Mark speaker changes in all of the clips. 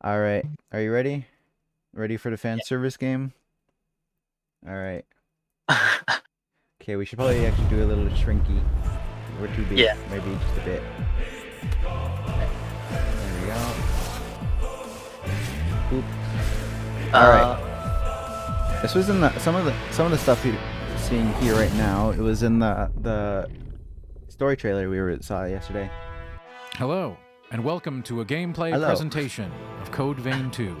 Speaker 1: All right. Are you ready? Ready for the fan
Speaker 2: Yeah.
Speaker 1: service game? All right. Okay, we should probably actually do a little shrinky. We're too big.
Speaker 2: Yeah.
Speaker 1: Maybe just a bit. There we go. Oop. All right. This was in some of the stuff you're seeing here right now. It was in the story trailer we saw yesterday.
Speaker 3: Hello, and welcome to a gameplay
Speaker 1: Hello.
Speaker 3: presentation of Code Vein 2.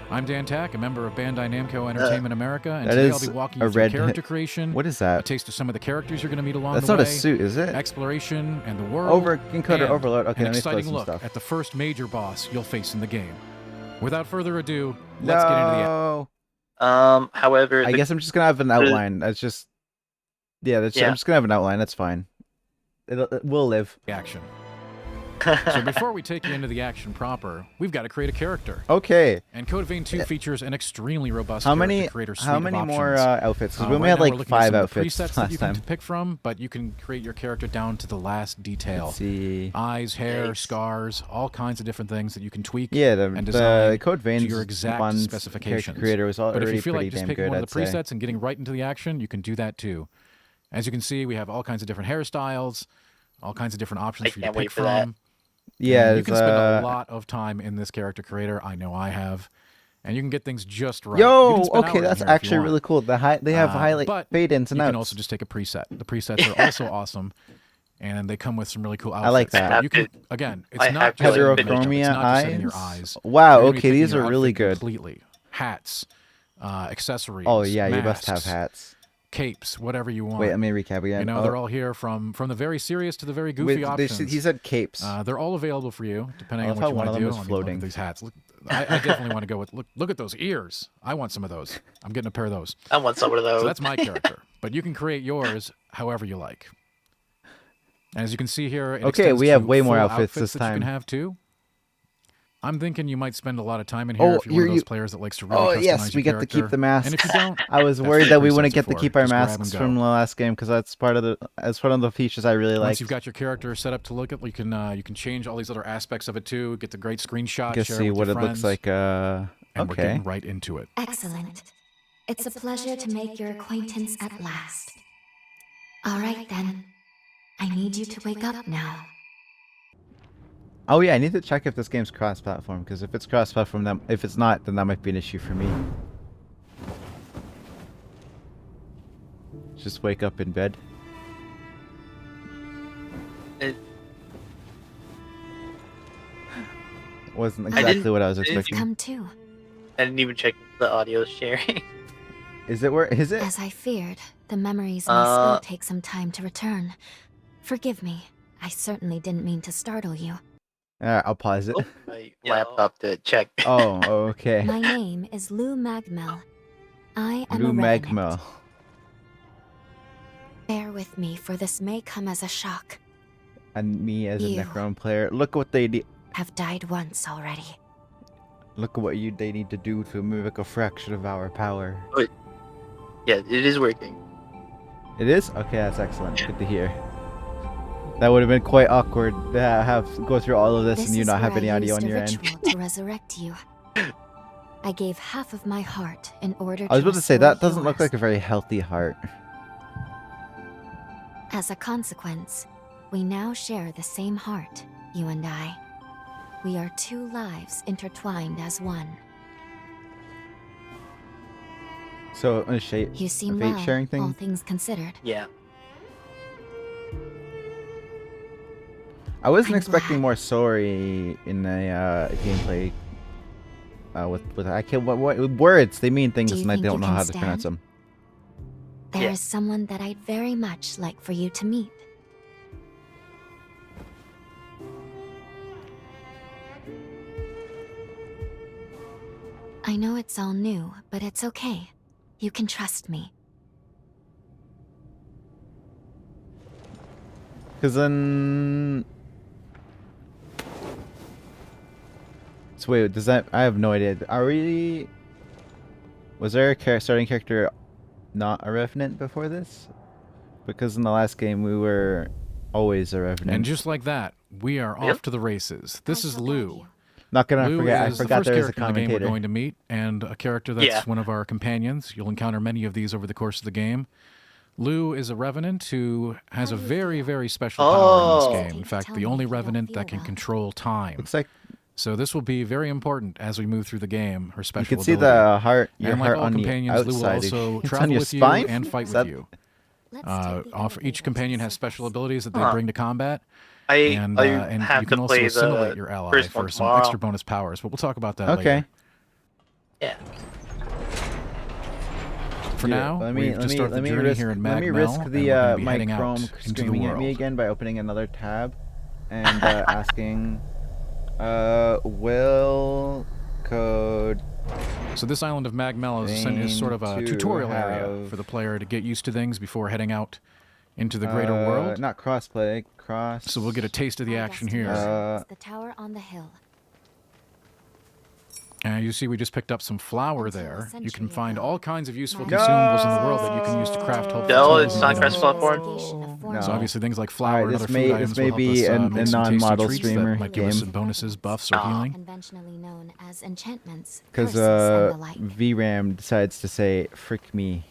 Speaker 3: I'm Dan Tack, a member of Bandai Namco Entertainment America, and
Speaker 1: That
Speaker 3: today I'll
Speaker 1: is
Speaker 3: be walking
Speaker 1: a
Speaker 3: you through
Speaker 1: red-
Speaker 3: character creation,
Speaker 1: What is
Speaker 3: a
Speaker 1: that?
Speaker 3: taste of some of the characters you're going to meet along
Speaker 1: That's
Speaker 3: the
Speaker 1: not
Speaker 3: way,
Speaker 1: a suit, is it?
Speaker 3: exploration and the world,
Speaker 1: Encoder
Speaker 3: and
Speaker 1: overload. Okay,
Speaker 3: an
Speaker 1: let me throw
Speaker 3: exciting
Speaker 1: some
Speaker 3: look
Speaker 1: stuff.
Speaker 3: at the first major boss you'll face in the game. Without further ado, let's get into the
Speaker 1: No.
Speaker 2: However,
Speaker 1: I guess I'm just gonna have an outline. That's just, yeah. I'm
Speaker 2: Yeah.
Speaker 1: just gonna have an outline. That's fine. It will live.
Speaker 3: action. So before we take you into the action proper, we've got to create a character.
Speaker 1: Okay.
Speaker 3: And Code Vein 2 features an extremely robust
Speaker 1: How
Speaker 3: character
Speaker 1: many?
Speaker 3: creator suite
Speaker 1: How
Speaker 3: of
Speaker 1: many
Speaker 3: options.
Speaker 1: more outfits? Because we only
Speaker 3: Right
Speaker 1: had
Speaker 3: now we're
Speaker 1: like
Speaker 3: looking at
Speaker 1: 5
Speaker 3: some of the
Speaker 1: outfits
Speaker 3: presets that you
Speaker 1: last
Speaker 3: can
Speaker 1: time.
Speaker 3: pick from, but you can create your character down to the last detail.
Speaker 1: Let's see.
Speaker 3: Eyes, hair,
Speaker 2: Nice.
Speaker 3: scars, all kinds of different things that you can tweak.
Speaker 1: Yeah,
Speaker 3: and
Speaker 1: the
Speaker 3: design
Speaker 1: Code Veins
Speaker 3: to your exact
Speaker 1: one
Speaker 3: specifications.
Speaker 1: character creator was
Speaker 3: But if
Speaker 1: already
Speaker 3: you feel
Speaker 1: pretty
Speaker 3: like just
Speaker 1: damn
Speaker 3: picking
Speaker 1: good.
Speaker 3: one
Speaker 1: I'd
Speaker 3: of the
Speaker 1: say.
Speaker 3: presets and getting right into the action, you can do that too. As you can see, we have all kinds of different hairstyles, all kinds of different options
Speaker 2: I
Speaker 3: for you to
Speaker 2: can't
Speaker 3: pick
Speaker 2: wait for that.
Speaker 3: from.
Speaker 1: Yeah,
Speaker 3: And you
Speaker 1: it's,
Speaker 3: can spend a lot of time in this character creator. I know I have. And you can get things just right. You
Speaker 1: Yo,
Speaker 3: can spend
Speaker 1: okay,
Speaker 3: hours in
Speaker 1: that's
Speaker 3: here if you
Speaker 1: actually
Speaker 3: want.
Speaker 1: really cool. They have highlight
Speaker 3: But
Speaker 1: fade-ins and
Speaker 3: you
Speaker 1: outs.
Speaker 3: can also just take a preset. The presets are also awesome, and they come with some really cool outfits.
Speaker 1: I like that.
Speaker 3: But you can, again, it's
Speaker 2: I
Speaker 3: not
Speaker 2: have
Speaker 3: just
Speaker 2: to
Speaker 3: setting
Speaker 2: admit-
Speaker 3: your makeup, it's
Speaker 1: Heterochromia
Speaker 3: not just setting your eyes.
Speaker 1: Wow,
Speaker 3: You're gonna be
Speaker 1: okay,
Speaker 3: picking
Speaker 1: these
Speaker 3: your
Speaker 1: are really
Speaker 3: outfit
Speaker 1: good.
Speaker 3: Completely. Hats, accessories.
Speaker 1: Oh yeah, you must have
Speaker 3: masks,
Speaker 1: hats.
Speaker 3: capes, whatever you want.
Speaker 1: Wait, let me recap again.
Speaker 3: You know, they're all here from the very serious to the very goofy options.
Speaker 1: He said capes.
Speaker 3: They're all available for you, depending
Speaker 1: I
Speaker 3: on
Speaker 1: love
Speaker 3: what
Speaker 1: how
Speaker 3: you
Speaker 1: one
Speaker 3: want
Speaker 1: of
Speaker 3: to
Speaker 1: them
Speaker 3: do.
Speaker 1: is
Speaker 3: I mean,
Speaker 1: floating.
Speaker 3: look at these hats. Look, I definitely want to go with look at those ears. I want some of those. I'm getting a pair of those.
Speaker 2: I want some of those.
Speaker 3: So that's my character. But you can create yours however you like. And as you can see here, it
Speaker 1: Okay,
Speaker 3: extends
Speaker 1: we have
Speaker 3: to
Speaker 1: way more
Speaker 3: full
Speaker 1: outfits this
Speaker 3: that
Speaker 1: time.
Speaker 3: you can have too. I'm thinking you might spend a lot of time in here
Speaker 1: Oh,
Speaker 3: if you're one of
Speaker 1: you-
Speaker 3: those players that likes to really
Speaker 1: Oh
Speaker 3: customize
Speaker 1: yes, we
Speaker 3: your
Speaker 1: get to
Speaker 3: character.
Speaker 1: keep the masks.
Speaker 3: And if you don't,
Speaker 1: I was
Speaker 3: that's
Speaker 1: worried
Speaker 3: what
Speaker 1: that we
Speaker 3: presets
Speaker 1: wouldn't
Speaker 3: are
Speaker 1: get to
Speaker 3: for.
Speaker 1: keep our
Speaker 3: Just grab and
Speaker 1: masks
Speaker 3: go.
Speaker 1: from the last game because that's part of the features I really like.
Speaker 3: Once you've got your character set up to look at, you can change all these other aspects of it too. Get the great screenshot,
Speaker 1: Get to
Speaker 3: share
Speaker 1: see
Speaker 3: it with
Speaker 1: what
Speaker 3: your
Speaker 1: it looks
Speaker 3: friends,
Speaker 1: like.
Speaker 3: and we're
Speaker 1: Okay.
Speaker 3: getting right into it.
Speaker 4: Excellent. It's a pleasure to make your acquaintance at last. All right, then. I need you to wake up now.
Speaker 1: Oh yeah, I need to check if this game's cross-platform because if it's cross-platform, then if it's not, then that might be an issue for me. Just wake up in bed.
Speaker 2: It-
Speaker 1: Wasn't
Speaker 2: I
Speaker 1: exactly
Speaker 2: didn't-
Speaker 1: what I was
Speaker 2: I didn't-
Speaker 1: expecting.
Speaker 4: Come too.
Speaker 2: I didn't even check the audio sharing.
Speaker 1: Is it where? Is it?
Speaker 4: As I feared, the memories may still
Speaker 2: Uh,
Speaker 4: take some time to return. Forgive me. I certainly didn't mean to startle you.
Speaker 1: I'll pause it.
Speaker 2: My laptop to check.
Speaker 1: Oh, okay.
Speaker 4: My name is Lou Magmel. I am
Speaker 1: Blue
Speaker 4: a revenant.
Speaker 1: magma.
Speaker 4: Bear with me, for this may come as a shock.
Speaker 1: And me as a
Speaker 4: You.
Speaker 1: Necron player. Look what they did.
Speaker 4: Have died once already.
Speaker 1: Look at what they need to do to mimic a fraction of our power.
Speaker 2: Yeah, it is working.
Speaker 1: It is? Okay, that's excellent. Good to hear. That would have been quite awkward to go through all of this and you
Speaker 4: is
Speaker 1: not have
Speaker 4: where
Speaker 1: any
Speaker 4: I
Speaker 1: audio
Speaker 4: used
Speaker 1: on
Speaker 4: a
Speaker 1: your end.
Speaker 4: ritual to resurrect you. I gave half of my heart in order
Speaker 1: I was
Speaker 4: to
Speaker 1: about to say,
Speaker 4: restore
Speaker 1: that doesn't look
Speaker 4: yours.
Speaker 1: like a very healthy heart.
Speaker 4: As a consequence, we now share the same heart, you and I. We are two lives intertwined as one.
Speaker 1: So, a
Speaker 4: You seem
Speaker 1: fate
Speaker 4: well,
Speaker 1: sharing thing?
Speaker 4: all things considered.
Speaker 2: Yeah.
Speaker 1: I wasn't
Speaker 4: I'm
Speaker 1: expecting
Speaker 4: glad.
Speaker 1: more story in the gameplay. With I can't what words they mean things
Speaker 4: Do you
Speaker 1: and I
Speaker 4: think
Speaker 1: don't
Speaker 4: you
Speaker 1: know
Speaker 4: can
Speaker 1: how to pronounce
Speaker 4: stand?
Speaker 1: them.
Speaker 4: There
Speaker 2: Yeah.
Speaker 4: is someone that I'd very much like for you to meet. I know it's all new, but it's okay. You can trust me.
Speaker 1: Because then. So wait, does that? I have no idea. Are we? Was there a starting character not a revenant before this? Because in the last game we were always a revenant.
Speaker 3: And just like that, we are
Speaker 2: Yep.
Speaker 3: off to the races. This
Speaker 4: I
Speaker 3: is
Speaker 4: shall guide
Speaker 3: Lou.
Speaker 4: you.
Speaker 1: Not gonna
Speaker 3: Lou
Speaker 1: forget. I
Speaker 3: is the
Speaker 1: forgot
Speaker 3: first
Speaker 1: there was a
Speaker 3: character in the game we're
Speaker 1: commentator.
Speaker 3: going to meet, and a character that's
Speaker 2: Yeah.
Speaker 3: one of our companions. You'll encounter many of these over the course of the game. Lou is a revenant who has a very, very special power in
Speaker 2: Oh.
Speaker 3: this game. In fact, the only revenant that can control time.
Speaker 1: Looks like
Speaker 3: So this will be very important as we move through the game. Her
Speaker 1: you
Speaker 3: special
Speaker 1: can see
Speaker 3: ability.
Speaker 1: the heart. Your
Speaker 3: And like
Speaker 1: heart
Speaker 3: all
Speaker 1: on the
Speaker 3: companions, Lou will
Speaker 1: outside.
Speaker 3: also
Speaker 1: It's
Speaker 3: travel
Speaker 1: on your
Speaker 3: with
Speaker 1: spine.
Speaker 3: you and fight
Speaker 1: Is
Speaker 3: with
Speaker 1: that-
Speaker 3: you.
Speaker 4: Let's take the
Speaker 3: Each
Speaker 4: elevator
Speaker 3: companion
Speaker 4: to
Speaker 3: has
Speaker 4: the
Speaker 3: special
Speaker 4: surface.
Speaker 3: abilities that they
Speaker 2: Huh.
Speaker 3: bring to combat,
Speaker 2: I
Speaker 3: and
Speaker 2: have
Speaker 3: you
Speaker 2: to
Speaker 3: can
Speaker 2: play
Speaker 3: also
Speaker 2: the
Speaker 3: assimilate your ally
Speaker 2: first one
Speaker 3: for some
Speaker 2: tomorrow.
Speaker 3: extra bonus powers. But we'll talk about that
Speaker 1: Okay.
Speaker 3: later.
Speaker 2: Yeah.
Speaker 3: For now, we've just started the journey
Speaker 1: risk,
Speaker 3: here in
Speaker 1: let me
Speaker 3: Magmel,
Speaker 1: risk
Speaker 3: and
Speaker 1: the
Speaker 3: we're gonna be
Speaker 1: my
Speaker 3: heading out
Speaker 1: Chrome
Speaker 3: into the
Speaker 1: screaming at me
Speaker 3: world.
Speaker 1: again by opening another tab and asking, will code
Speaker 3: So this island of Magmel is sort of a
Speaker 1: to
Speaker 3: tutorial area
Speaker 1: have,
Speaker 3: for the player to get used to things before heading out into the greater world.
Speaker 1: Not crossplay, cross.
Speaker 3: So we'll get a taste of the
Speaker 4: Our
Speaker 3: action here.
Speaker 4: destination is the tower on the hill.
Speaker 3: You see we just picked up some flour
Speaker 4: Until a
Speaker 3: there. You
Speaker 4: century
Speaker 3: can find
Speaker 4: ago.
Speaker 3: all kinds of useful
Speaker 4: No!
Speaker 3: consumables in the world that you can use to craft helpful
Speaker 2: No,
Speaker 3: tools
Speaker 2: it's
Speaker 3: and
Speaker 2: not
Speaker 3: items.
Speaker 2: Crest Platform.
Speaker 1: No.
Speaker 3: So obviously things like flour
Speaker 1: Alright,
Speaker 3: and
Speaker 1: this
Speaker 3: other
Speaker 1: may-
Speaker 3: food
Speaker 1: this
Speaker 3: items
Speaker 1: may
Speaker 3: will help
Speaker 1: be
Speaker 3: us
Speaker 1: a
Speaker 3: make some tasty
Speaker 1: non-model
Speaker 3: treats
Speaker 1: streamer
Speaker 3: that might give us
Speaker 1: game.
Speaker 3: some bonuses, buffs, or healing.
Speaker 4: Conventionally known as enchantments,
Speaker 1: Because
Speaker 4: curses, and the like.
Speaker 1: VRAM decides to say, frick me.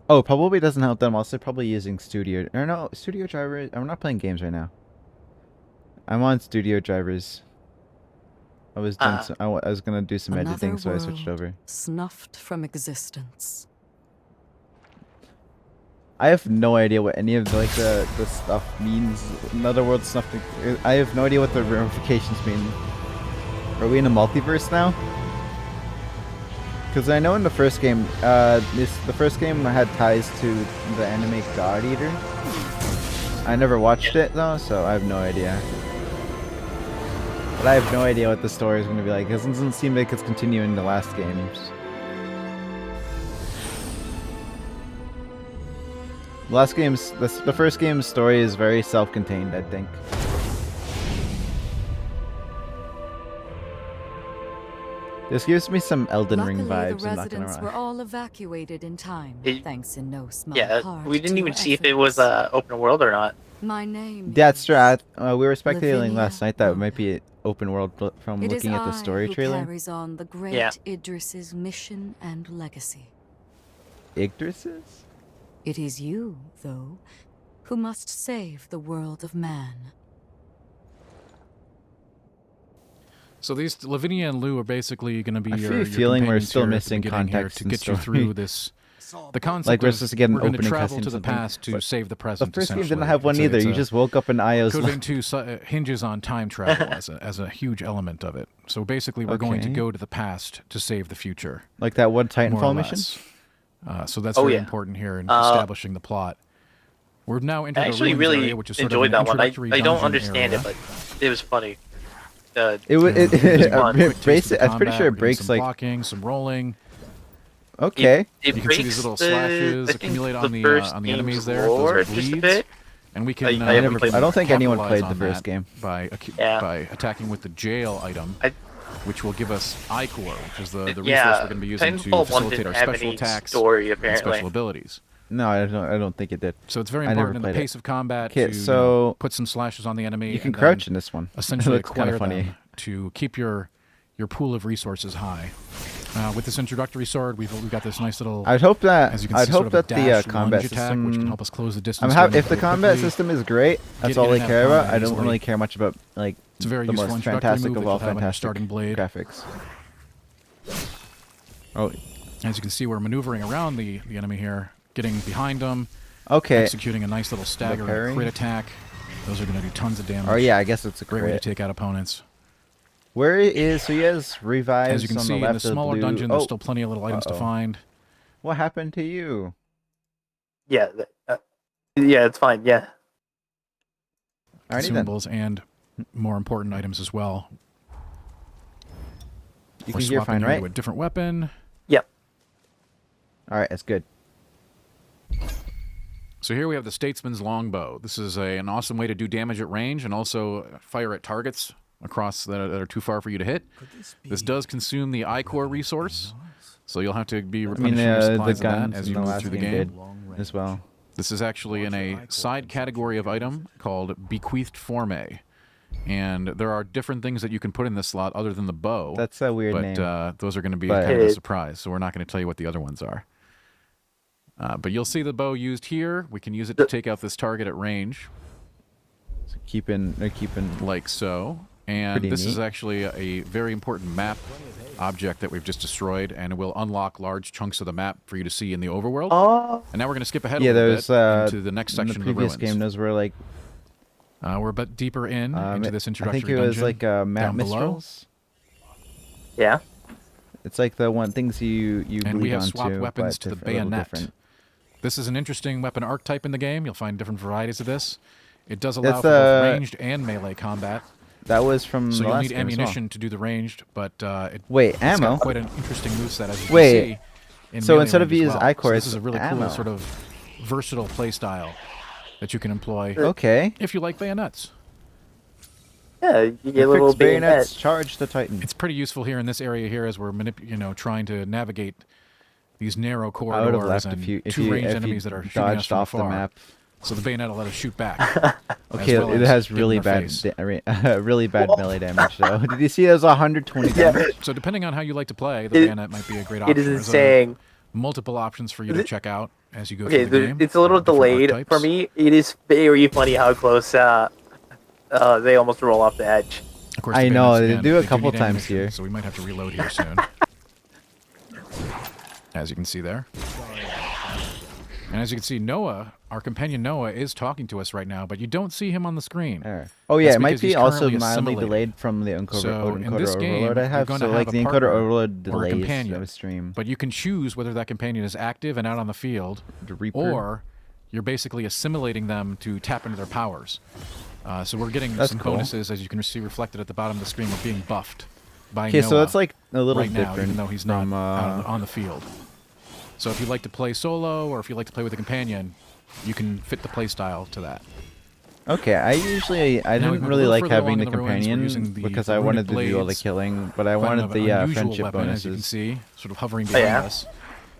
Speaker 1: Oh, probably doesn't help them. Also, probably using Studio. Or no, Studio Driver. I'm not playing games right now. I'm on Studio Drivers. I was doing I was gonna do some
Speaker 5: Another
Speaker 1: editing, so I switched
Speaker 5: world
Speaker 1: over.
Speaker 5: Snuffed from existence.
Speaker 1: I have no idea what any of the stuff means. Another world stuff. I have no idea what the ramifications mean. Are we in a multiverse now? Because I know in the first game, the first game had ties to the anime God Eater. I never watched it though, so I have no idea. But I have no idea what the story is going to be like. It doesn't seem like it's continuing the last games. The first game's story is very self-contained, I think. This gives me some Elden Ring
Speaker 5: Luckily,
Speaker 1: vibes,
Speaker 5: the
Speaker 1: I'm not gonna
Speaker 5: residents
Speaker 1: lie.
Speaker 5: were all evacuated in time,
Speaker 2: It-
Speaker 5: thanks in no small
Speaker 2: Yeah,
Speaker 5: part
Speaker 2: we didn't
Speaker 5: to
Speaker 2: even
Speaker 5: your
Speaker 2: see if it was
Speaker 5: efforts.
Speaker 2: open world or not.
Speaker 5: My name
Speaker 1: That's
Speaker 5: is
Speaker 1: true. We were speculating
Speaker 5: Lavinia
Speaker 1: last night that it might
Speaker 5: Rhoda.
Speaker 1: be open world from
Speaker 5: It is
Speaker 1: looking at the
Speaker 5: I
Speaker 1: story
Speaker 5: who
Speaker 1: trailer.
Speaker 5: carries on the great
Speaker 2: Yeah.
Speaker 5: Idris's mission and legacy.
Speaker 1: Yggdrasis?
Speaker 5: It is you, though, who must save the world of man.
Speaker 3: So these Lavinia and Lou are basically going to be
Speaker 1: I
Speaker 3: your
Speaker 1: feel a feeling we're
Speaker 3: companions
Speaker 1: still
Speaker 3: here at the
Speaker 1: missing
Speaker 3: beginning here
Speaker 1: context
Speaker 3: to
Speaker 1: and
Speaker 3: get you
Speaker 1: story.
Speaker 3: through this. The concept
Speaker 1: Like we're
Speaker 3: is
Speaker 1: supposed to get an
Speaker 3: we're going to
Speaker 1: opening
Speaker 3: travel
Speaker 1: cutscene
Speaker 3: to
Speaker 1: or
Speaker 3: the
Speaker 1: something.
Speaker 3: past to
Speaker 1: But
Speaker 3: save the
Speaker 1: The
Speaker 3: present.
Speaker 1: first game didn't
Speaker 3: essentially.
Speaker 1: have one
Speaker 3: It's a-
Speaker 1: either.
Speaker 3: it's
Speaker 1: You
Speaker 3: a-
Speaker 1: just woke up in Io's
Speaker 3: Code
Speaker 1: life.
Speaker 3: Vein 2 hinges on time travel as a huge element of it. So basically, we're going to
Speaker 1: Okay.
Speaker 3: go to the past to save the future.
Speaker 1: Like that one
Speaker 3: More or
Speaker 1: Titanfall mission?
Speaker 3: less. So that's
Speaker 2: Oh,
Speaker 3: very
Speaker 2: yeah.
Speaker 3: important here in establishing the plot. We're now entered
Speaker 2: I
Speaker 3: a
Speaker 2: actually
Speaker 3: ruins
Speaker 2: really
Speaker 3: area, which is sort
Speaker 2: enjoyed
Speaker 3: of an
Speaker 2: that one. I
Speaker 3: introductory
Speaker 2: don't
Speaker 3: dungeon
Speaker 2: understand
Speaker 3: area.
Speaker 2: it, but it was funny.
Speaker 1: It was.
Speaker 3: And there's a quick
Speaker 1: It
Speaker 3: taste
Speaker 1: breaks.
Speaker 3: of the
Speaker 1: I'm pretty
Speaker 3: combat.
Speaker 1: sure
Speaker 3: We're
Speaker 1: it
Speaker 3: doing
Speaker 1: breaks
Speaker 3: some
Speaker 1: like.
Speaker 3: blocking, some rolling.
Speaker 1: Okay.
Speaker 2: It
Speaker 3: You can
Speaker 2: breaks
Speaker 3: see these little
Speaker 2: the,
Speaker 3: slashes
Speaker 2: I think
Speaker 3: accumulate
Speaker 2: the
Speaker 3: on the
Speaker 2: first
Speaker 3: enemies
Speaker 2: game's
Speaker 3: there. Those are
Speaker 2: lore just a
Speaker 3: bleeds.
Speaker 2: bit.
Speaker 3: And we can.
Speaker 2: I haven't
Speaker 3: we
Speaker 2: played-
Speaker 3: can
Speaker 1: I don't think anyone
Speaker 3: capitalize
Speaker 1: played the
Speaker 3: on
Speaker 1: first
Speaker 3: that
Speaker 1: game.
Speaker 3: by attacking with the jail item, which will give us Ichor, which is the resource
Speaker 2: Yeah,
Speaker 3: we're going to be using to
Speaker 2: Titanfall 1
Speaker 3: facilitate
Speaker 2: didn't
Speaker 3: our
Speaker 2: have
Speaker 3: special
Speaker 2: any
Speaker 3: attacks
Speaker 2: story,
Speaker 3: and
Speaker 2: apparently.
Speaker 3: special abilities.
Speaker 1: No, I don't think it did.
Speaker 3: So it's very
Speaker 1: I never
Speaker 3: important in the
Speaker 1: played it.
Speaker 3: pace of combat
Speaker 1: Okay,
Speaker 3: to
Speaker 1: so
Speaker 3: put some slashes on the enemy.
Speaker 1: You can
Speaker 3: and
Speaker 1: crouch
Speaker 3: then
Speaker 1: in this one.
Speaker 3: essentially
Speaker 1: That's kind
Speaker 3: acquire
Speaker 1: of funny.
Speaker 3: them to keep your pool of resources high. With this introductory sword, we've got this nice little.
Speaker 1: I'd hope that.
Speaker 3: As you can
Speaker 1: I'd
Speaker 3: see,
Speaker 1: hope
Speaker 3: sort of a
Speaker 1: that the
Speaker 3: dash
Speaker 1: combat
Speaker 3: lunge attack,
Speaker 1: system.
Speaker 3: which can help us close the
Speaker 1: I'm
Speaker 3: distance.
Speaker 1: if the combat system is great, that's
Speaker 3: Get
Speaker 1: all
Speaker 3: in
Speaker 1: I
Speaker 3: and out
Speaker 1: care
Speaker 3: of
Speaker 1: about.
Speaker 3: combat
Speaker 1: I don't
Speaker 3: easily.
Speaker 1: really care much about like
Speaker 3: It's a very
Speaker 1: the
Speaker 3: useful
Speaker 1: most
Speaker 3: introductory
Speaker 1: fantastic
Speaker 3: move
Speaker 1: of
Speaker 3: that
Speaker 1: all
Speaker 3: you'll have on your
Speaker 1: fantastic
Speaker 3: starting blade.
Speaker 1: graphics. Oh,
Speaker 3: As you can see, we're maneuvering around the enemy here, getting behind them,
Speaker 1: okay.
Speaker 3: executing a nice little stagger
Speaker 1: parry.
Speaker 3: and crit attack. Those are going to do tons of damage.
Speaker 1: Oh yeah, I guess it's a
Speaker 3: Great way to
Speaker 1: crit.
Speaker 3: take out opponents.
Speaker 1: Where is so he has revives
Speaker 3: As you can
Speaker 1: on
Speaker 3: see,
Speaker 1: the
Speaker 3: in
Speaker 1: left
Speaker 3: the
Speaker 1: of
Speaker 3: smaller
Speaker 1: blue.
Speaker 3: dungeon,
Speaker 1: Oh,
Speaker 3: there's still plenty of little items to
Speaker 1: Uh-oh.
Speaker 3: find.
Speaker 1: what happened to you?
Speaker 2: Yeah, yeah, it's fine. Yeah,
Speaker 1: Alrighty then.
Speaker 3: Consumables and more important items as well.
Speaker 1: You
Speaker 3: We're
Speaker 1: can hear
Speaker 3: swapping
Speaker 1: fine,
Speaker 3: here
Speaker 1: right?
Speaker 3: to a different weapon.
Speaker 2: yep.
Speaker 1: All right, that's good.
Speaker 3: So here we have the Statesman's Longbow. This is an awesome way to do damage at range and also fire at targets across that are too far for you to hit. This does consume the Ichor resource, so you'll have to be
Speaker 1: I mean,
Speaker 3: replenishing your
Speaker 1: the
Speaker 3: supplies of that
Speaker 1: guns
Speaker 3: as
Speaker 1: in
Speaker 3: you
Speaker 1: the
Speaker 3: move
Speaker 1: last
Speaker 3: through the
Speaker 1: game
Speaker 3: game.
Speaker 1: did as well.
Speaker 3: This is actually in a side category of item called Bequeathed Forme. And there are different things that you can put in this slot other than the bow.
Speaker 1: That's a weird
Speaker 3: but,
Speaker 1: name.
Speaker 3: Those are going to be
Speaker 1: But-
Speaker 3: kind of a surprise, so we're not going to tell you what the other ones are. But you'll see the bow used here. We can use it to take out this target at range,
Speaker 1: So keeping
Speaker 3: like so. And
Speaker 1: Pretty
Speaker 3: this is
Speaker 1: neat.
Speaker 3: actually a very important map object that we've just destroyed, and it will unlock large chunks of the map for you to see in the overworld.
Speaker 2: Oh,
Speaker 3: And now we're going to skip ahead
Speaker 1: yeah.
Speaker 3: a little
Speaker 1: There's
Speaker 3: bit into the next
Speaker 1: in
Speaker 3: section
Speaker 1: the
Speaker 3: of the
Speaker 1: previous
Speaker 3: ruins.
Speaker 1: game. Those were like
Speaker 3: We're a bit deeper into this
Speaker 1: I
Speaker 3: introductory
Speaker 1: think it was
Speaker 3: dungeon
Speaker 1: like map
Speaker 3: down below.
Speaker 1: mistrals.
Speaker 2: yeah.
Speaker 1: It's like the one things you
Speaker 3: And we
Speaker 1: bleed
Speaker 3: have
Speaker 1: onto,
Speaker 3: swapped weapons
Speaker 1: but
Speaker 3: to the
Speaker 1: a little
Speaker 3: bayonet.
Speaker 1: different.
Speaker 3: This is an interesting weapon archetype in the game. You'll find different varieties of this. It does allow
Speaker 1: It's,
Speaker 3: for both ranged and melee combat.
Speaker 1: That was from
Speaker 3: So
Speaker 1: the
Speaker 3: you'll
Speaker 1: last
Speaker 3: need
Speaker 1: game as well.
Speaker 3: ammunition to do the ranged, but
Speaker 1: Wait,
Speaker 3: it's
Speaker 1: ammo.
Speaker 3: got quite an interesting moveset, as you
Speaker 1: Wait,
Speaker 3: can see. In
Speaker 1: so
Speaker 3: melee
Speaker 1: instead of
Speaker 3: range as
Speaker 1: use
Speaker 3: well.
Speaker 1: I-Core,
Speaker 3: So this
Speaker 1: it's
Speaker 3: is a really
Speaker 1: ammo.
Speaker 3: cool sort of versatile play style that you can employ
Speaker 1: Okay.
Speaker 3: if you like bayonets.
Speaker 2: Yeah, you get a little
Speaker 1: Fixed bayonets.
Speaker 2: bayonets.
Speaker 1: Charge the Titan.
Speaker 3: It's pretty useful here in this area here as we're trying to navigate these narrow
Speaker 1: I would
Speaker 3: corridors
Speaker 1: have left
Speaker 3: and
Speaker 1: if you
Speaker 3: two ranged
Speaker 1: if you
Speaker 3: enemies that are shooting us
Speaker 1: dodged
Speaker 3: from
Speaker 1: off the
Speaker 3: afar.
Speaker 1: map.
Speaker 3: So the bayonet will let us shoot back.
Speaker 1: Okay,
Speaker 3: as well
Speaker 1: it
Speaker 3: as
Speaker 1: has
Speaker 3: get in
Speaker 1: really
Speaker 3: their
Speaker 1: bad,
Speaker 3: face.
Speaker 1: really bad melee damage though. Did you see it was 120
Speaker 2: Yeah.
Speaker 1: damage?
Speaker 3: So depending on how you like to play, the
Speaker 2: It-
Speaker 3: bayonet might be a great option.
Speaker 2: It is
Speaker 3: There's
Speaker 2: insane.
Speaker 3: multiple options for you to check out as you go
Speaker 2: Okay,
Speaker 3: through the game.
Speaker 2: it's a little
Speaker 3: different
Speaker 2: delayed
Speaker 3: archetypes.
Speaker 2: for me. It is very funny how close they almost roll off the edge.
Speaker 3: Of course,
Speaker 1: I
Speaker 3: the
Speaker 1: know,
Speaker 3: bayonets,
Speaker 1: they
Speaker 3: again,
Speaker 1: do a
Speaker 3: they
Speaker 1: couple
Speaker 3: need
Speaker 1: times
Speaker 3: ammunition,
Speaker 1: here.
Speaker 3: So we might have to reload here soon. As you can see there. And as you can see, Noah, our companion Noah, is talking to us right now, but you don't see him on the screen.
Speaker 1: Oh yeah,
Speaker 3: That's
Speaker 1: it might
Speaker 3: because
Speaker 1: be
Speaker 3: he's
Speaker 1: also
Speaker 3: currently
Speaker 1: mildly
Speaker 3: assimilated.
Speaker 1: delayed from the
Speaker 3: So in
Speaker 1: encoder
Speaker 3: this game,
Speaker 1: overload I
Speaker 3: you're
Speaker 1: have.
Speaker 3: gonna
Speaker 1: So
Speaker 3: have
Speaker 1: like
Speaker 3: a
Speaker 1: the encoder
Speaker 3: partner
Speaker 1: overload
Speaker 3: or a
Speaker 1: delays
Speaker 3: companion.
Speaker 1: the stream.
Speaker 3: But you can choose whether that companion is active and out on the field,
Speaker 1: The Reaper.
Speaker 3: or you're basically assimilating them to tap into their powers. So we're getting
Speaker 1: That's
Speaker 3: some
Speaker 1: cool.
Speaker 3: bonuses, as you can see reflected at the bottom of the screen. We're being buffed by
Speaker 1: Okay,
Speaker 3: Noah
Speaker 1: so that's like a little
Speaker 3: right now,
Speaker 1: different
Speaker 3: even though he's not
Speaker 1: from
Speaker 3: on the field. So if you like to play solo, or if you like to play with a companion, you can fit the play style to that.
Speaker 1: Okay, I
Speaker 3: Now
Speaker 1: didn't
Speaker 3: we went a
Speaker 1: really
Speaker 3: little
Speaker 1: like
Speaker 3: further
Speaker 1: having
Speaker 3: along
Speaker 1: the
Speaker 3: in the ruins. We're
Speaker 1: companion
Speaker 3: using the
Speaker 1: because I
Speaker 3: runic
Speaker 1: wanted to do all the
Speaker 3: blades.
Speaker 1: killing, but I
Speaker 3: Quite
Speaker 1: wanted
Speaker 3: an
Speaker 1: the
Speaker 3: unusual
Speaker 1: friendship
Speaker 3: weapon, as you can
Speaker 1: bonuses.
Speaker 3: see, sort of hovering
Speaker 2: Oh,
Speaker 3: behind
Speaker 2: yeah?
Speaker 3: us.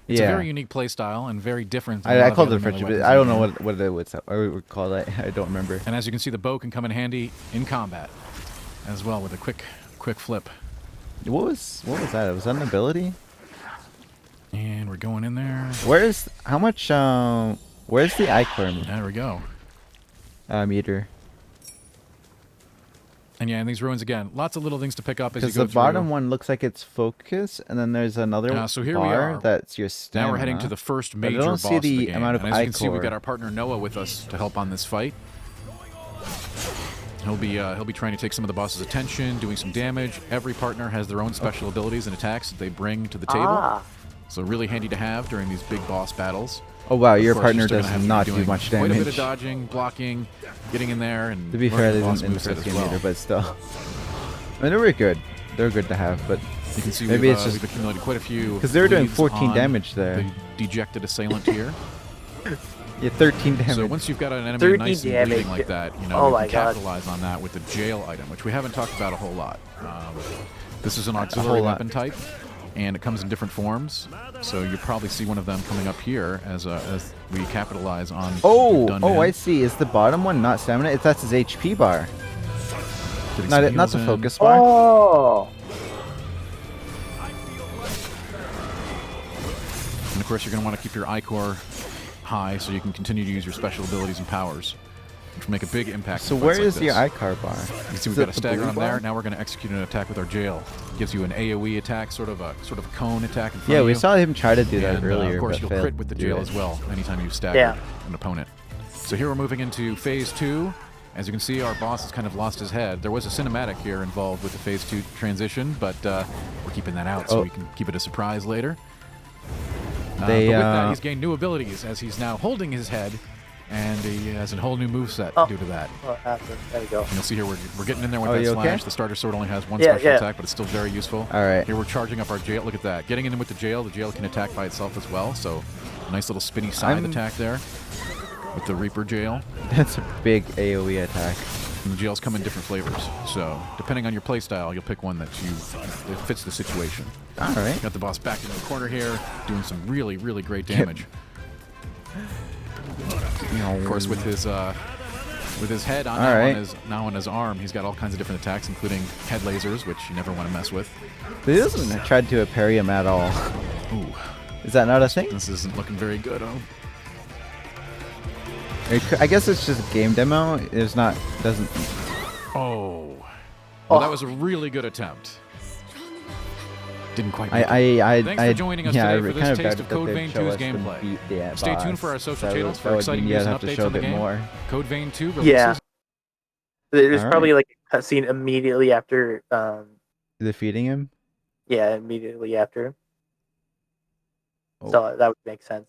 Speaker 3: It's a
Speaker 1: Yeah,
Speaker 3: very unique play style and very different. Than a
Speaker 1: I
Speaker 3: lot of
Speaker 1: called
Speaker 3: the
Speaker 1: it
Speaker 3: other
Speaker 1: friendship.
Speaker 3: melee
Speaker 1: I don't know
Speaker 3: weapons in the game.
Speaker 1: what I would call it. I don't remember.
Speaker 3: And as you can see, the bow can come in handy in combat as well with a quick flip.
Speaker 1: What was that? Was that an ability?
Speaker 3: And we're going in there.
Speaker 1: Where's how much? Where's the I-Core
Speaker 3: There we go.
Speaker 1: meter?
Speaker 3: And yeah, in these ruins again, lots of little things to pick up as you
Speaker 1: Because
Speaker 3: go
Speaker 1: the bottom
Speaker 3: through.
Speaker 1: one looks like it's focus, and then there's another
Speaker 3: So here we
Speaker 1: bar
Speaker 3: are.
Speaker 1: that's your stamina.
Speaker 3: Now we're heading to the first
Speaker 1: I
Speaker 3: major
Speaker 1: don't
Speaker 3: boss
Speaker 1: see
Speaker 3: of the
Speaker 1: the
Speaker 3: game.
Speaker 1: amount of
Speaker 3: and as you can see, we've
Speaker 1: I-Core.
Speaker 3: got our partner Noah with us to help on this fight. He'll be trying to take some of the boss's attention, doing some damage. Every partner has their own special abilities and attacks that they bring to the table.
Speaker 2: Ah,
Speaker 3: So really handy to have during these big boss battles.
Speaker 1: Oh wow,
Speaker 3: Of
Speaker 1: your
Speaker 3: course,
Speaker 1: partner
Speaker 3: you're still
Speaker 1: does
Speaker 3: gonna have to be
Speaker 1: not do
Speaker 3: doing
Speaker 1: much
Speaker 3: Quite a bit of
Speaker 1: damage.
Speaker 3: dodging, blocking, getting in there, and
Speaker 1: To be
Speaker 3: learning
Speaker 1: fair,
Speaker 3: the
Speaker 1: they
Speaker 3: boss
Speaker 1: didn't in the
Speaker 3: moveset
Speaker 1: first
Speaker 3: as
Speaker 1: game
Speaker 3: well.
Speaker 1: either, but still. I mean, they were good. They're good to have, but
Speaker 3: You can see
Speaker 1: maybe
Speaker 3: we've,
Speaker 1: it's just
Speaker 3: we've accumulated quite a few.
Speaker 1: 'cause they were doing
Speaker 3: bleeds
Speaker 1: 14
Speaker 3: on
Speaker 1: damage there.
Speaker 3: The dejected assailant here.
Speaker 1: yeah, 13 damage.
Speaker 3: So once you've got an enemy
Speaker 2: 13
Speaker 3: nice and
Speaker 2: damage.
Speaker 3: bleeding like that, you know,
Speaker 2: Oh
Speaker 3: you
Speaker 2: my
Speaker 3: can
Speaker 2: God.
Speaker 3: capitalize on that with the jail item, which we haven't talked about a whole lot. This is an
Speaker 1: whole
Speaker 3: auxiliary
Speaker 1: lot.
Speaker 3: weapon type, and it comes in different forms. So you probably see one of them coming up here as we capitalize on.
Speaker 1: Oh,
Speaker 3: done
Speaker 1: oh,
Speaker 3: him.
Speaker 1: I see. Is the bottom one not stamina? That's his HP bar.
Speaker 3: Getting
Speaker 1: Not
Speaker 3: some
Speaker 1: not the
Speaker 3: heals in.
Speaker 1: focus bar.
Speaker 2: oh,
Speaker 3: And of course, you're going to want to keep your I-Core high so you can continue to use your special abilities and powers, which will make a big impact.
Speaker 1: So
Speaker 3: in
Speaker 1: where
Speaker 3: fights
Speaker 1: is
Speaker 3: like
Speaker 1: your
Speaker 3: this.
Speaker 1: I-Car bar?
Speaker 3: You can see
Speaker 1: Is
Speaker 3: we've
Speaker 1: it
Speaker 3: got a
Speaker 1: the
Speaker 3: stagger
Speaker 1: blue
Speaker 3: on there.
Speaker 1: bar?
Speaker 3: Now we're going to execute an attack with our jail. Gives you an AoE attack, sort of a cone attack in front
Speaker 1: Yeah,
Speaker 3: of
Speaker 1: we
Speaker 3: you.
Speaker 1: saw him try to do that
Speaker 3: And,
Speaker 1: earlier,
Speaker 3: of course,
Speaker 1: but
Speaker 3: you'll
Speaker 1: failed
Speaker 3: crit with the
Speaker 1: to do
Speaker 3: jail
Speaker 1: it.
Speaker 3: as well anytime you stagger
Speaker 2: Yeah.
Speaker 3: an opponent. So here we're moving into Phase 2. As you can see, our boss has kind of lost his head. There was a cinematic here involved with the Phase 2 transition, but we're keeping that out so
Speaker 1: Oh.
Speaker 3: we can keep it a surprise later.
Speaker 1: They,
Speaker 3: but with that, he's gained new abilities as he's now holding his head, and he has a whole new moveset
Speaker 2: Oh.
Speaker 3: due to that.
Speaker 2: oh, after. There you go.
Speaker 3: And you'll see here we're getting in there with
Speaker 1: Oh,
Speaker 3: that
Speaker 1: you
Speaker 3: slash.
Speaker 1: okay?
Speaker 3: The starter sword only has one
Speaker 2: Yeah,
Speaker 3: special
Speaker 2: yeah.
Speaker 3: attack, but it's still very useful.
Speaker 1: All right.
Speaker 3: Here we're charging up our jail. Look at that. Getting in with the jail can attack by itself as well. So nice little spinny side attack there with the Reaper jail.
Speaker 1: That's a big AoE attack.
Speaker 3: And the jails come in different flavors. So depending on your playstyle, you'll pick one that fits the situation.
Speaker 1: All right.
Speaker 3: Got the boss back in the corner here, doing some really, really great damage. Of course, with his head on now on his arm, he's got all kinds of different attacks, including head lasers, which you never want to mess with.
Speaker 1: But he doesn't try to parry him at all.
Speaker 3: Ooh,
Speaker 1: Is that not a thing?
Speaker 3: this isn't looking very good. Oh.
Speaker 1: I guess it's just a game demo. It's not. Doesn't.
Speaker 3: Oh. Well, that was a really good attempt. Didn't quite make it. Thanks for joining us today for this taste of Code Vein 2's gameplay. Stay tuned for our social channels for exciting news and updates on the game. Code Vein 2 releases.
Speaker 2: Yeah. There's probably like a cutscene immediately after.
Speaker 1: Defeating him?
Speaker 2: Yeah, immediately after.
Speaker 1: Oh.
Speaker 2: So that would make sense.